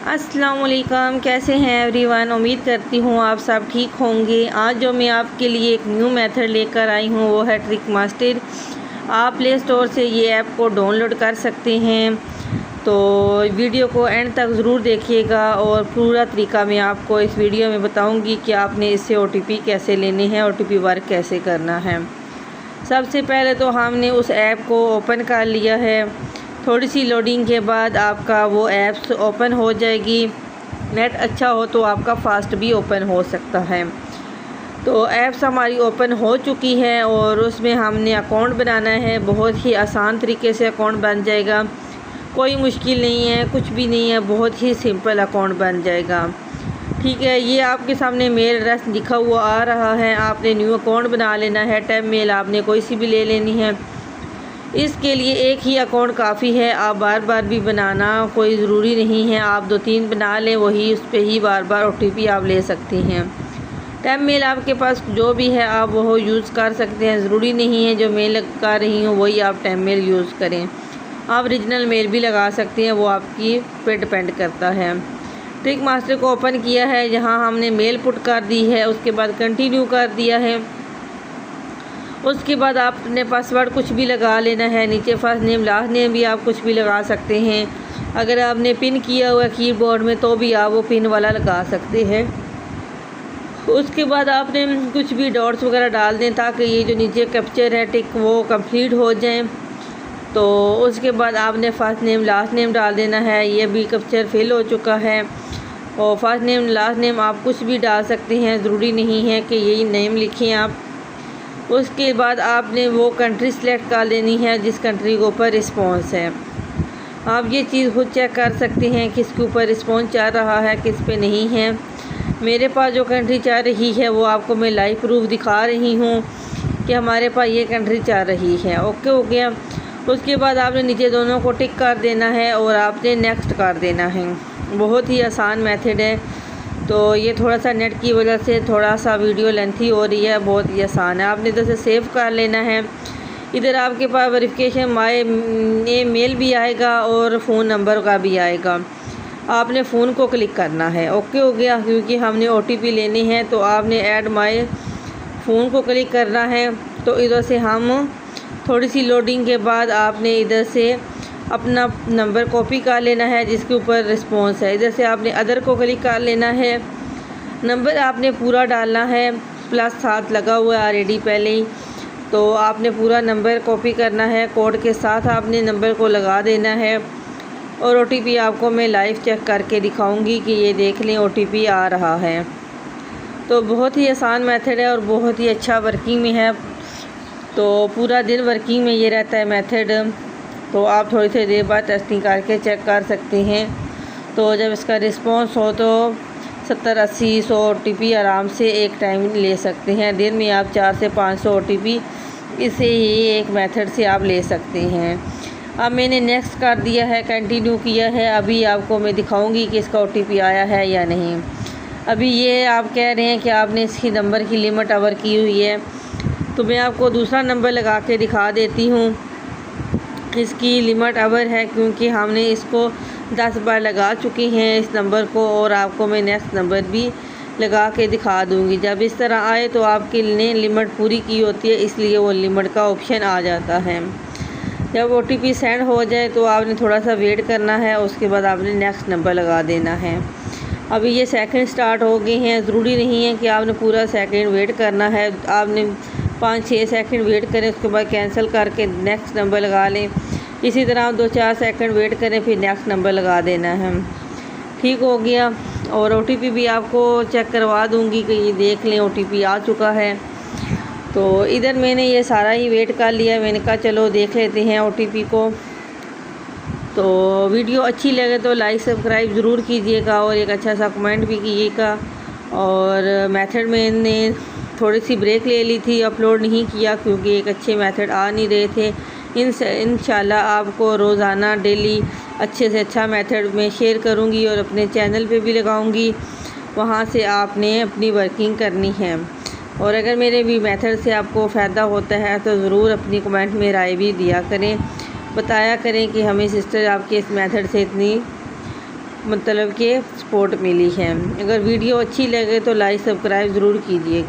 अस्सलाम वालेकुम, कैसे हैं एवरीवन। उम्मीद करती हूँ आप सब ठीक होंगे। आज जो मैं आपके लिए एक न्यू मेथड लेकर आई हूँ वो है ट्रिक मास्टर। आप प्ले स्टोर से ये ऐप को डाउनलोड कर सकते हैं। तो वीडियो को एंड तक ज़रूर देखिएगा और पूरा तरीका मैं आपको इस वीडियो में बताऊँगी कि आपने इससे OTP कैसे लेने हैं, OTP वर्क कैसे करना है। सबसे पहले तो हमने उस ऐप को ओपन कर लिया है। थोड़ी सी लोडिंग के बाद आपका वो ऐप्स ओपन हो जाएगी। नेट अच्छा हो तो आपका फ़ास्ट भी ओपन हो सकता है। तो ऐप्स हमारी ओपन हो चुकी है और उसमें हमने अकाउंट बनाना है। बहुत ही आसान तरीके से अकाउंट बन जाएगा, कोई मुश्किल नहीं है, कुछ भी नहीं है, बहुत ही सिंपल अकाउंट बन जाएगा। ठीक है, ये आपके सामने मेल एड्रेस लिखा हुआ आ रहा है। आपने न्यू अकाउंट बना लेना है। टैब मेल आपने कोई सी भी ले लेनी है। इसके लिए एक ही अकाउंट काफ़ी है, आप बार बार भी बनाना कोई ज़रूरी नहीं है। आप 2-3 बना लें, वही उस पर ही बार बार OTP आप ले सकती हैं। टैब मेल आपके पास जो भी है आप वो यूज़ कर सकते हैं। ज़रूरी नहीं है जो मेल लगा रही हूँ वही आप टैब मेल यूज़ करें। आप ओरिजिनल मेल भी लगा सकते हैं, वो आपकी पे डिपेंड करता है। ट्रिक मास्टर को ओपन किया है, जहाँ हमने मेल पुट कर दी है, उसके बाद कंटिन्यू कर दिया है। उसके बाद आपने पासवर्ड कुछ भी लगा लेना है। नीचे फर्स्ट नेम लास्ट नेम भी आप कुछ भी लगा सकते हैं। अगर आपने पिन किया हुआ है कीबोर्ड में तो भी आप वो पिन वाला लगा सकते हैं। उसके बाद आपने कुछ भी डॉट्स वगैरह डाल दें ताकि ये जो नीचे कैप्चर है टिक वो कंप्लीट हो जाए। तो उसके बाद आपने फर्स्ट नेम लास्ट नेम डाल देना है। ये भी कैप्चर फिल हो चुका है। और फर्स्ट नेम लास्ट नेम आप कुछ भी डाल सकते हैं, ज़रूरी नहीं है कि यही नेम लिखें आप। उसके बाद आपने वो कंट्री सेलेक्ट कर लेनी है जिस कंट्री के ऊपर रिस्पॉन्स है। आप ये चीज़ खुद चेक कर सकते हैं किसके ऊपर रिस्पॉन्स चल रहा है, किस पे नहीं है। मेरे पास जो कंट्री चल रही है वो आपको मैं लाइव प्रूफ दिखा रही हूँ कि हमारे पास ये कंट्री चल रही है। ओके हो गया। उसके बाद आपने नीचे दोनों को टिक कर देना है और आपने नेक्स्ट कर देना है। बहुत ही आसान मेथड है। तो ये थोड़ा सा नेट की वजह से थोड़ा सा वीडियो लेंथी हो रही है, बहुत ही आसान है। आपने इधर से सेव कर लेना है। इधर आपके पास वेरिफिकेशन माय मेल भी आएगा और फ़ोन नंबर का भी आएगा। आपने फ़ोन को क्लिक करना है। ओके हो गया। क्योंकि हमने OTP लेनी है तो आपने ऐड माय फ़ोन को क्लिक करना है। तो इधर से हम थोड़ी सी लोडिंग के बाद आपने इधर से अपना नंबर कॉपी कर लेना है जिसके ऊपर रिस्पॉन्स है। इधर से आपने अदर को क्लिक कर लेना है। नंबर आपने पूरा डालना है, प्लस साथ लगा हुआ है ऑलरेडी पहले ही। तो आपने पूरा नंबर कॉपी करना है, कोड के साथ आपने नंबर को लगा देना है। और OTP आपको मैं लाइव चेक करके दिखाऊंगी कि ये देख लें OTP आ रहा है। तो बहुत ही आसान मेथड है और बहुत ही अच्छा वर्किंग में है। तो पूरा दिन वर्किंग में ये रहता है मेथड। तो आप थोड़ी सी देर बाद टेस्टिंग करके चेक कर सकते हैं। तो जब इसका रिस्पॉन्स हो तो 70-80-100 OTP आराम से एक टाइम ले सकते हैं। दिन में आप 400 से 500 OTP इसे ही एक मेथड से आप ले सकते हैं। अब मैंने नेक्स्ट कर दिया है, कंटिन्यू किया है। अभी आपको मैं दिखाऊंगी कि इसका OTP आया है या नहीं। अभी ये आप कह रहे हैं कि आपने इसकी नंबर की लिमिट ओवर की हुई है, तो मैं आपको दूसरा नंबर लगा के दिखा देती हूँ। इसकी लिमिट ओवर है क्योंकि हमने इसको 10 बार लगा चुकी हैं इस नंबर को। और आपको मैं नेक्स्ट नंबर भी लगा के दिखा दूंगी। जब इस तरह आए तो आपकी ने लिमिट पूरी की होती है, इसलिए वो लिमिट का ऑप्शन आ जाता है। जब OTP सेंड हो जाए तो आपने थोड़ा सा वेट करना है। उसके बाद आपने नेक्स्ट नंबर लगा देना है। अभी ये सेकंड स्टार्ट हो गए हैं। ज़रूरी नहीं है कि आपने पूरा सेकंड वेट करना है। आपने 5-6 सेकंड वेट करें, उसके बाद कैंसिल करके नेक्स्ट नंबर लगा लें। इसी तरह आप 2-4 सेकंड वेट करें, फिर नेक्स्ट नंबर लगा देना है। ठीक हो गया। और OTP भी आपको चेक करवा दूंगी कि ये देख लें OTP आ चुका है। तो इधर मैंने ये सारा ही वेट कर लिया। मैंने कहा चलो देख लेते हैं OTP को। तो वीडियो अच्छी लगे तो लाइक सब्सक्राइब ज़रूर कीजिएगा और एक अच्छा सा कमेंट भी कीजिएगा। और मेथड मैंने थोड़ी सी ब्रेक ले ली थी, अपलोड नहीं किया क्योंकि एक अच्छे मेथड आ नहीं रहे थे। इंशाल्लाह आपको रोज़ाना डेली अच्छे से अच्छा मेथड में शेयर करूंगी और अपने चैनल पे भी लगाऊंगी। वहाँ से आपने अपनी वर्किंग करनी है। और अगर मेरे भी मेथड से आपको फ़ायदा होता है तो ज़रूर अपनी कमेंट में राय भी दिया करें, बताया करें कि हमें सिस्टर आपके इस मेथड से इतनी मतलब कि सपोर्ट मिली है। अगर वीडियो अच्छी लगे तो लाइक सब्सक्राइब ज़रूर कीजिएगा।